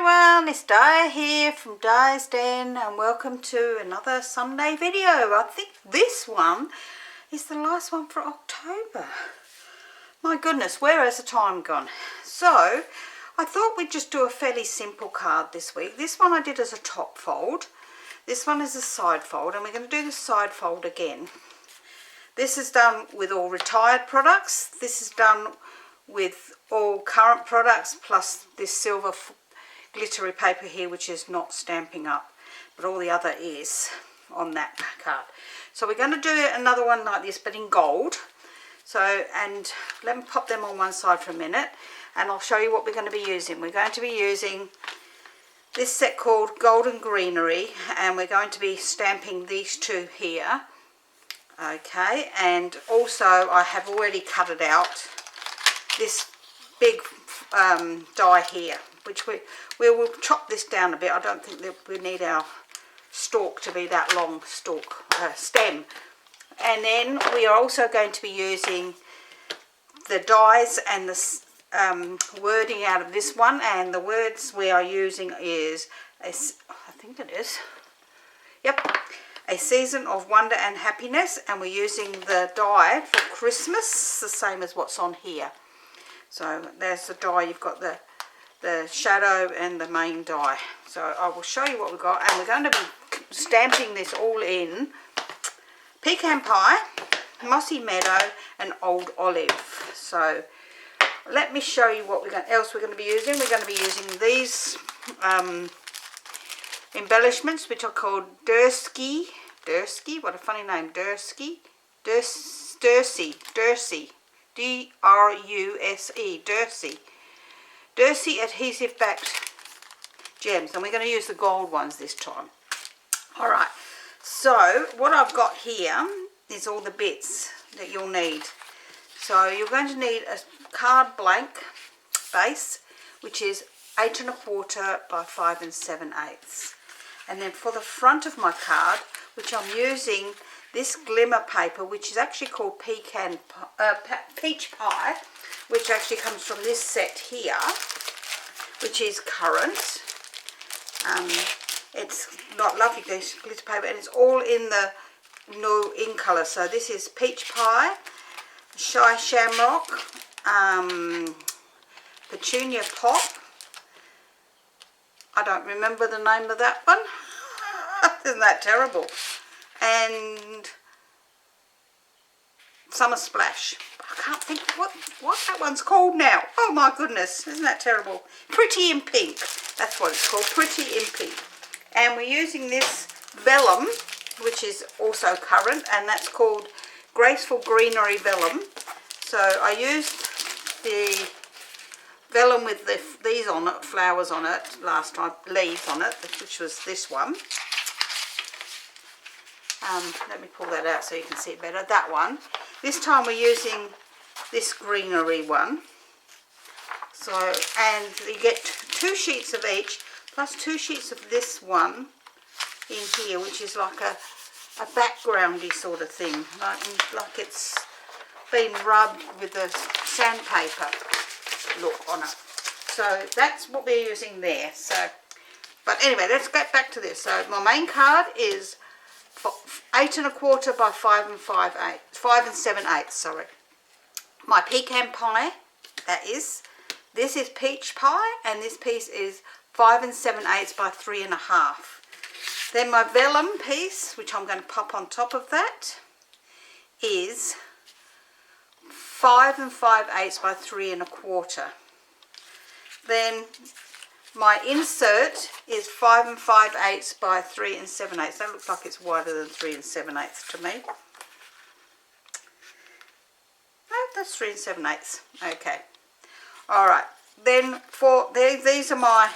everyone, it's Di here from Di's Den and welcome to another Sunday video. I think this one is the last one for October. My goodness, where has the time gone? So I thought we'd just do a fairly simple card this week. This one I did as a top fold. This one is a side fold, and we're going to do the side fold again. This is done with all retired products. This is done with all current products, plus this silver glittery paper here, which is not stamping up, but all the other is on that card. So we're going to do another one like this, but in gold. So, and let me pop them on one side for a minute, and I'll show you what we're going to be using. We're going to be using this set called Golden Greenery, and we're going to be stamping these two here. Okay, and also I have already cut it out, this big die here, which we will chop this down a bit. I don't think that we need our stalk to be that long, stem. And then we are also going to be using the dies and the wording out of this one, and the words we are using is, I think it is, yep, A Season of Wonder and Happiness, and we're using the die for Christmas, the same as what's on here. So there's the die, you've got the shadow and the main die. So I will show you what we've got, and we're going to be stamping this all in Pecan Pie, Mossy Meadow and Old Olive. So let me show you what else we're going to be using. We're going to be using these embellishments, which are called Dursky, what a funny name, Dursky, Dursy, D-R-U-S-E, Dursy adhesive backed gems, and we're going to use the gold ones this time. Alright, so what I've got here is all the bits that you'll need. So you're going to need a card blank base, which is 8 1/4 by 5 7/8. And then for the front of my card, which I'm using this glimmer paper, which is actually called Peach Pie, which actually comes from this set here, which is currant. It's not lovely glitter paper, and it's all in the no in colour. So this is Peach Pie, Shy Shamrock, Petunia Pop. I don't remember the name of that one. Isn't that terrible? And Summer Splash. I can't think what that one's called now. Oh my goodness, isn't that terrible? Pretty in Pink. That's what it's called, Pretty in Pink. And we're using this vellum, which is also currant, and that's called Graceful Greenery Vellum. So I used the vellum with these on it, flowers on it last time, leaves on it, which was this one. Let me pull that out so you can see it better. That one. This time we're using this greenery one. So, and you get 2 sheets of each, plus 2 sheets of this one in here, which is like a backgroundy sort of thing, like it's been rubbed with a sandpaper look on it. So that's what we're using there. So, but anyway, let's get back to this. So my main card is 8 1/4 by 5 7/8. Sorry. My Pecan Pie, this is Peach Pie, and this piece is 5 7/8 by 3 1/2. Then my vellum piece, which I'm going to pop on top of that, is 5 5/8 by 3 1/4. Then my insert is 5 5/8 by 3 7/8. That looks like it's wider than 3 7/8 to me. No, that's 3 7/8. Okay. Alright. Then for these are my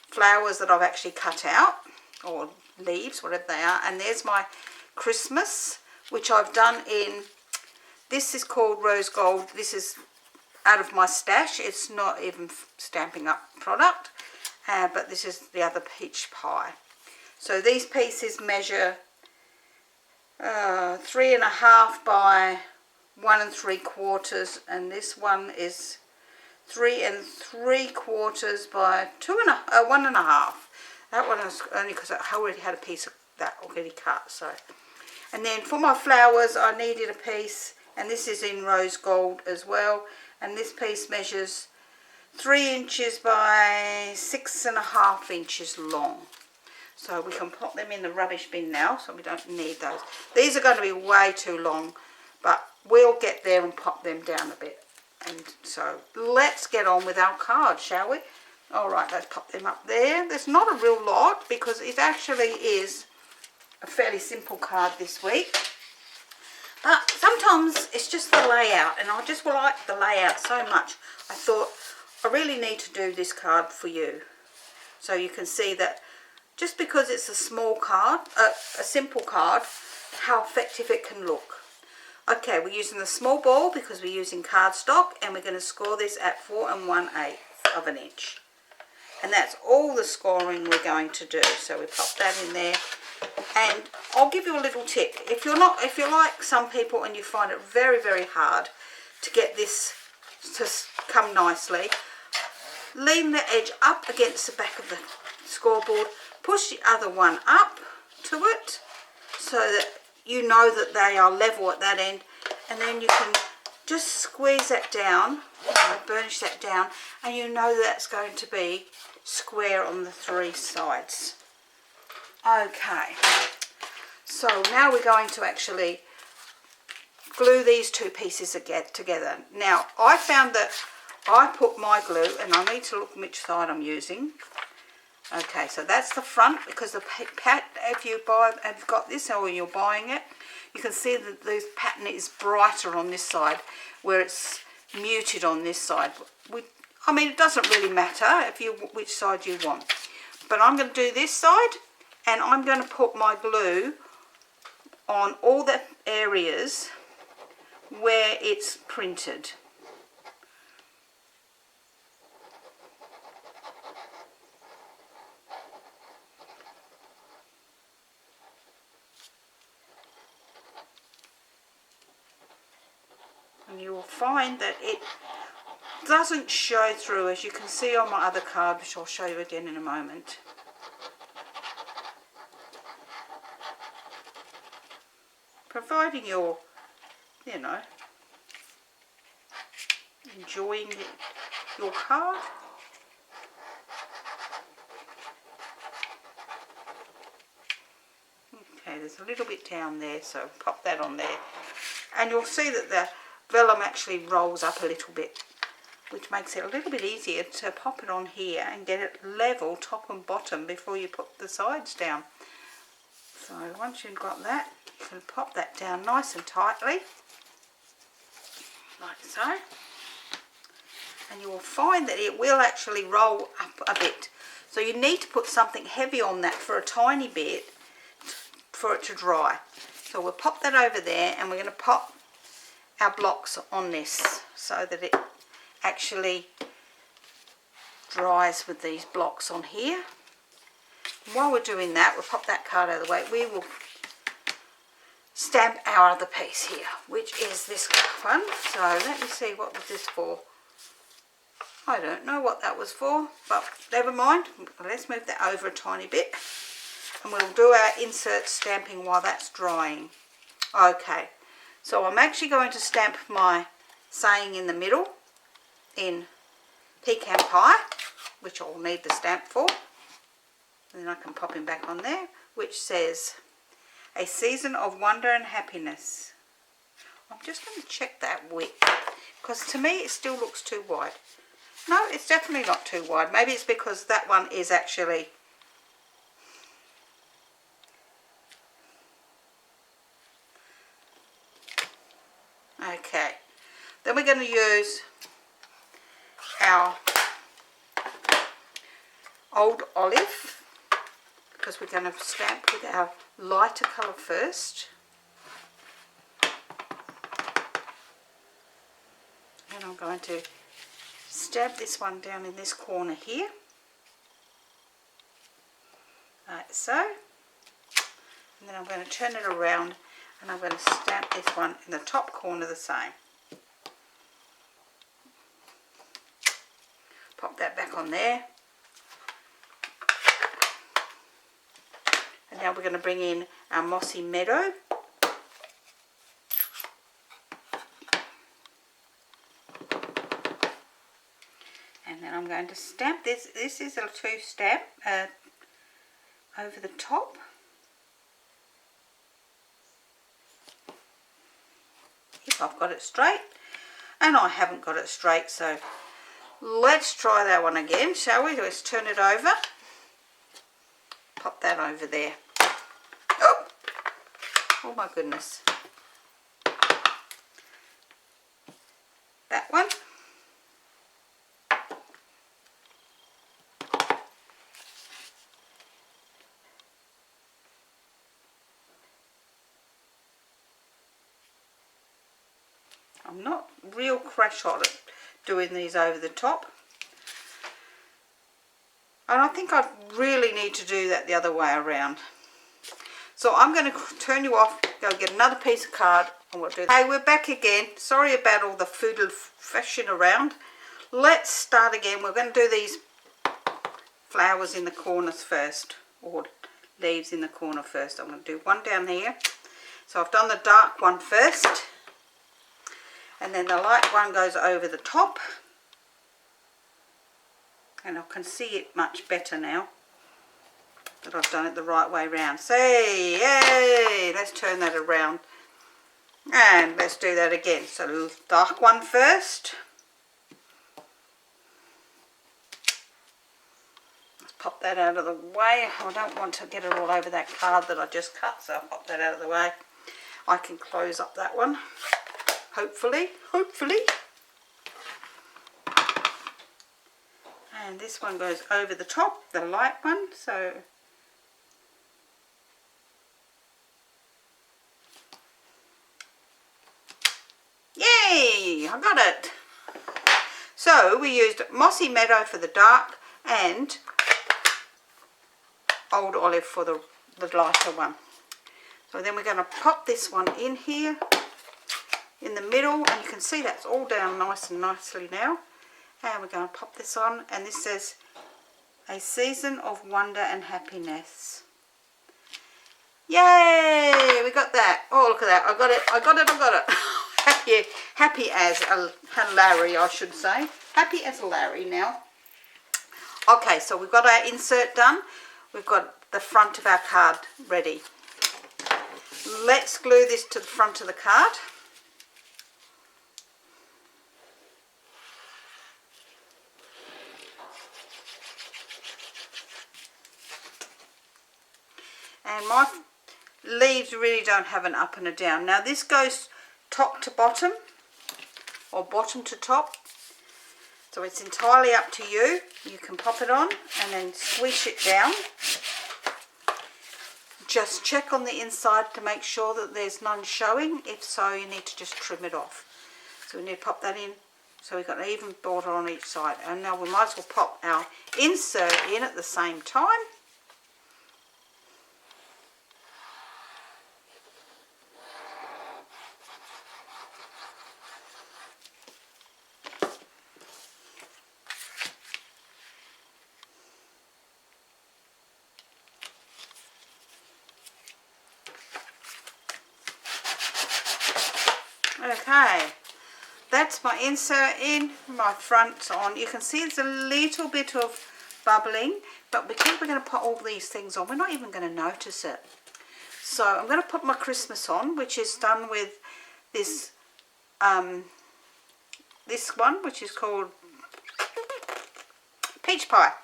flowers that I've actually cut out, or leaves, whatever they are. And there's my Christmas, which I've done in, this is called Rose Gold. This is out of my stash. It's not even stamping up product, but this is the other Peach Pie. So these pieces measure 3 1/2 by 1 3/4, and this one is 3 3/4 by 1.5. That one is only because I already had a piece of that already cut. So, and then for my flowers, I needed a piece, and this is in rose gold as well. And this piece measures 3 inches by 6.5 inches long. So we can pop them in the rubbish bin now, so we don't need those. These are going to be way too long, but we'll get there and pop them down a bit. And so let's get on with our card, shall we? All right, let's pop them up there. There's not a real lot because it actually is a fairly simple card this week. But sometimes it's just the layout, and I just like the layout so much. I thought I really need to do this card for you, so you can see that just because it's a small card, a simple card, how effective it can look. Okay, we're using the small ball because we're using cardstock, and we're going to score this at 4 1/8 of an inch. And that's all the scoring we're going to do. So we pop that in there. And I'll give you a little tip. If you're like some people and you find it very, very hard to get this to come nicely, lean the edge up against the back of the scoreboard, push the other one up to it so that you know that they are level at that end, and then you can just squeeze that down, burnish that down, and you know that's going to be square on the 3 sides. Okay, so now we're going to actually glue these 2 pieces together. Now, I found that I put my glue, and I need to look which side I'm using. Okay, so that's the front, because the if you've got this or you're buying it, you can see that the pattern is brighter on this side, where it's muted on this side. I mean, it doesn't really matter which side you want. But I'm going to do this side, and I'm going to put my glue on all the areas where it's printed. And you will find that it doesn't show through, as you can see on my other card, which I'll show you again in a moment. Providing you're, you know, enjoying your card. Okay, there's a little bit down there, so pop that on there. And you'll see that the vellum actually rolls up a little bit, which makes it a little bit easier to pop it on here and get it level top and bottom before you put the sides down. So once you've got that, you can pop that down nice and tightly, like so. And you will find that it will actually roll up a bit. So you need to put something heavy on that for a tiny bit for it to dry. So we'll pop that over there, and we're going to pop our blocks on this so that it actually dries with these blocks on here. And while we're doing that, we'll pop that card out of the way. We will stamp our other piece here, which is this one. So let me see, what was this for? I don't know what that was for, but never mind. Let's move that over a tiny bit, and we'll do our insert stamping while that's drying. Okay, so I'm actually going to stamp my saying in the middle in pecan pie, which I'll need the stamp for, and then I can pop him back on there, which says, "A season of wonder and happiness." I'm just going to check that width, because to me it still looks too wide. No, it's definitely not too wide. Maybe it's because that one is actually... Okay. Then we're going to use our old olive, because we're going to stamp with our lighter colour first. And I'm going to stamp this one down in this corner here, like so, and then I'm going to turn it around, and I'm going to stamp this one in the top corner the same. Pop that back on there. And now we're going to bring in our Mossy Meadow. And then I'm going to stamp this. This is a 2 stamp over the top. If I've got it straight. And I haven't got it straight, so let's try that one again, shall we? Let's turn it over. Pop that over there. Oh, oh my goodness. That one. I'm not real crash hot at doing these over the top. And I think I really need to do that the other way around. So I'm going to turn you off, go get another piece of card, and we'll do that. Hey, we're back again. Sorry about all the foodle fashion around. Let's start again. We're going to do these flowers in the corners first, or leaves in the corner first. I'm going to do one down here. So I've done the dark one first. And then the light one goes over the top. And I can see it much better now that I've done it the right way round. Say, yay! Let's turn that around. And let's do that again. So dark one first. Let's pop that out of the way. I don't want to get it all over that card that I just cut, so I'll pop that out of the way. I can close up that one. Hopefully. And this one goes over the top, the light one, so yay, I got it. So we used Mossy Meadow for the dark and Old Olive for the lighter one. So then we're going to pop this one in here in the middle, and you can see that's all down nice and nicely now. And we're going to pop this on, and this says A Season of Wonder and Happiness. Yay, we got that. Oh, look at that. I got it. happy as a Larry, I should say. Happy as a Larry now. Okay, so we've got our insert done. We've got the front of our card ready. Let's glue this to the front of the card. And my leaves really don't have an up and a down. Now this goes top to bottom, or bottom to top. So it's entirely up to you. You can pop it on and then swish it down. Just check on the inside to make sure that there's none showing. If so, you need to just trim it off. So we need to pop that in so we've got an even border on each side. And now we might as well pop our insert in at the same time. Okay, that's my insert in, my front's on. You can see there's a little bit of bubbling, but because we're going to put all these things on, we're not even going to notice it. So I'm going to put my Christmas on, which is done with this this one, which is called Peach Pie.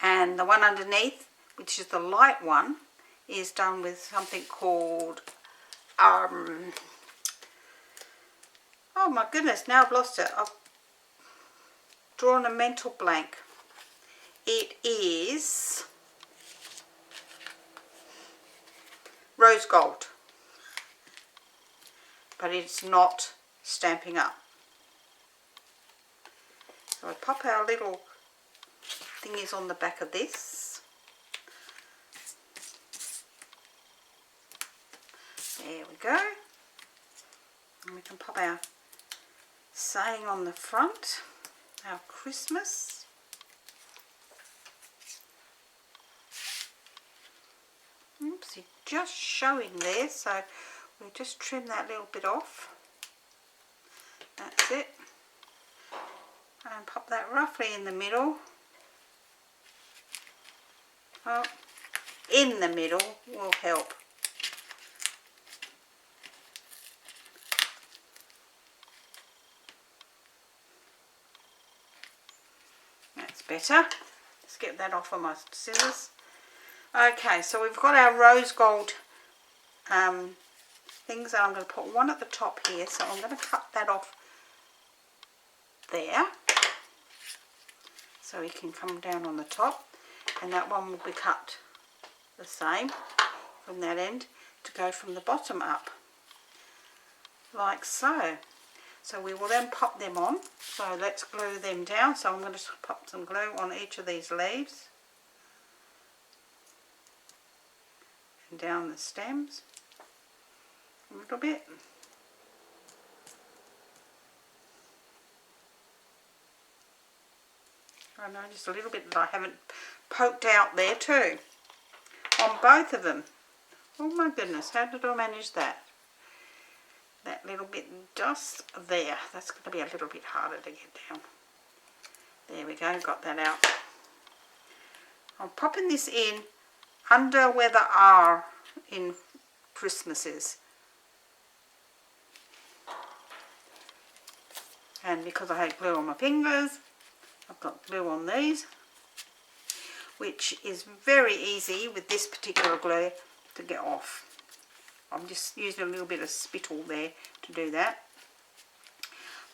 And the one underneath, which is the light one, is done with something called oh my goodness, now I've lost it. I've drawn a mental blank. It is rose gold, but it's not Stampin' Up. So I pop our little thingies on the back of this. There we go. And we can pop our saying on the front. our Christmas. Oops, it's just showing there, so we'll just trim that little bit off. That's it. And pop that roughly in the middle. Oh, in the middle will help. That's better. Let's get that off of my scissors. Okay, so we've got our rose gold things, and I'm going to put one at the top here, so I'm going to cut that off there so it can come down on the top, and that one will be cut the same from that end to go from the bottom up like so. So we will then pop them on. So let's glue them down. So I'm going to pop some glue on each of these leaves and down the stems a little bit. I know just a little bit that I haven't poked out there too on both of them. Oh my goodness, how did I manage that? That little bit just there. That's going to be a little bit harder to get down. There we go, got that out. I'm popping this in under where the R in Christmas is. And because I hate glue on my fingers, I've got glue on these, which is very easy with this particular glue to get off. I'm just using a little bit of spittle there to do that.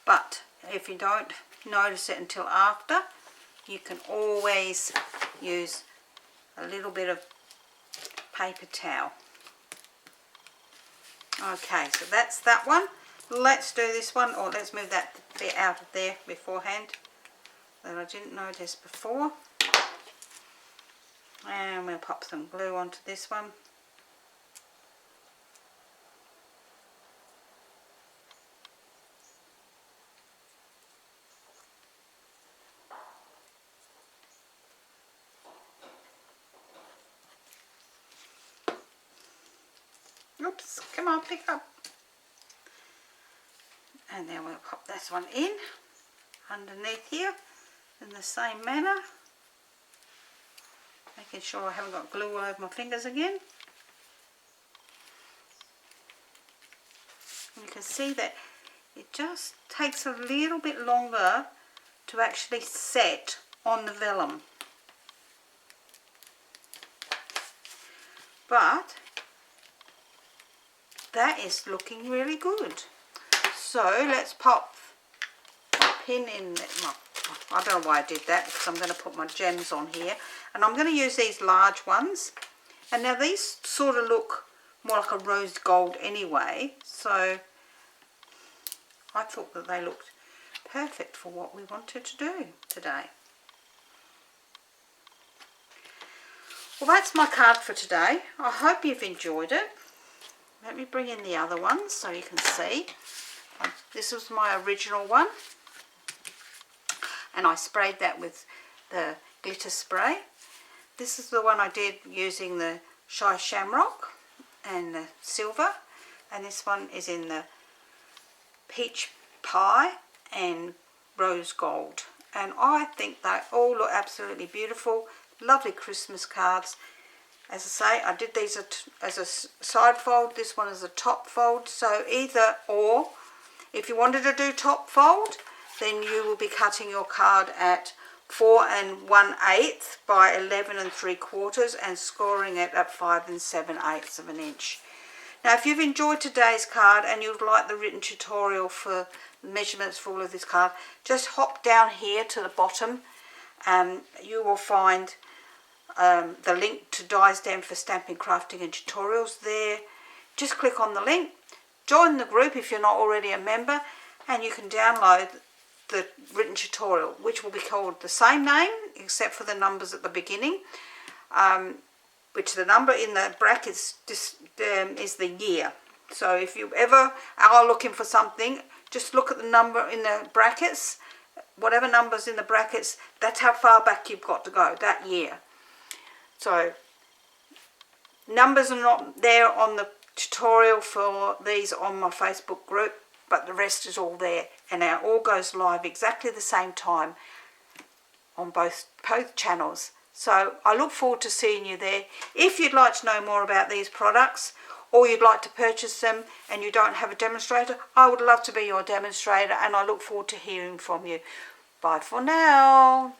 But if you don't notice it until after, you can always use a little bit of paper towel. Okay, so that's that one. Let's do this one, or let's move that bit out of there beforehand that I didn't notice before. And we'll pop some glue onto this one. Oops, come on, pick up. And then we'll pop this one in underneath here in the same manner, making sure I haven't got glue all over my fingers again. And you can see that it just takes a little bit longer to actually set on the vellum, but that is looking really good. So let's pop my pin in. I don't know why I did that, because I'm going to put my gems on here, and I'm going to use these large ones. And now these sort of look more like a rose gold anyway, so I thought that they looked perfect for what we wanted to do today. Well, that's my card for today. I hope you've enjoyed it. Let me bring in the other ones so you can see. This was my original one, and I sprayed that with the glitter spray. This is the one I did using the Shy Shamrock and the silver, and this one is in the peach pie and rose gold, and I think they all look absolutely beautiful. Lovely Christmas cards. As I say, I did these as a side fold, this one is a top fold, so either or. If you wanted to do top fold, then you will be cutting your card at 4 1/8 by 11 3/4 and scoring it at 5 7/8 of an inch. Now, if you've enjoyed today's card and you'd like the written tutorial for measurements for all of this card, just hop down here to the bottom and you will find the link to Dies Den for stamping, crafting and tutorials there. Just click on the link, join the group if you're not already a member, and you can download the written tutorial, which will be called the same name except for the numbers at the beginning, which the number in the brackets is the year. So if you ever are looking for something, just look at the number in the brackets whatever numbers in the brackets, that's how far back you've got to go, that year. So numbers are not there on the tutorial for these on my Facebook group, but the rest is all there, and it all goes live exactly the same time on both channels. So I look forward to seeing you there. If you'd like to know more about these products, or you'd like to purchase them and you don't have a demonstrator, I would love to be your demonstrator, and I look forward to hearing from you. Bye for now.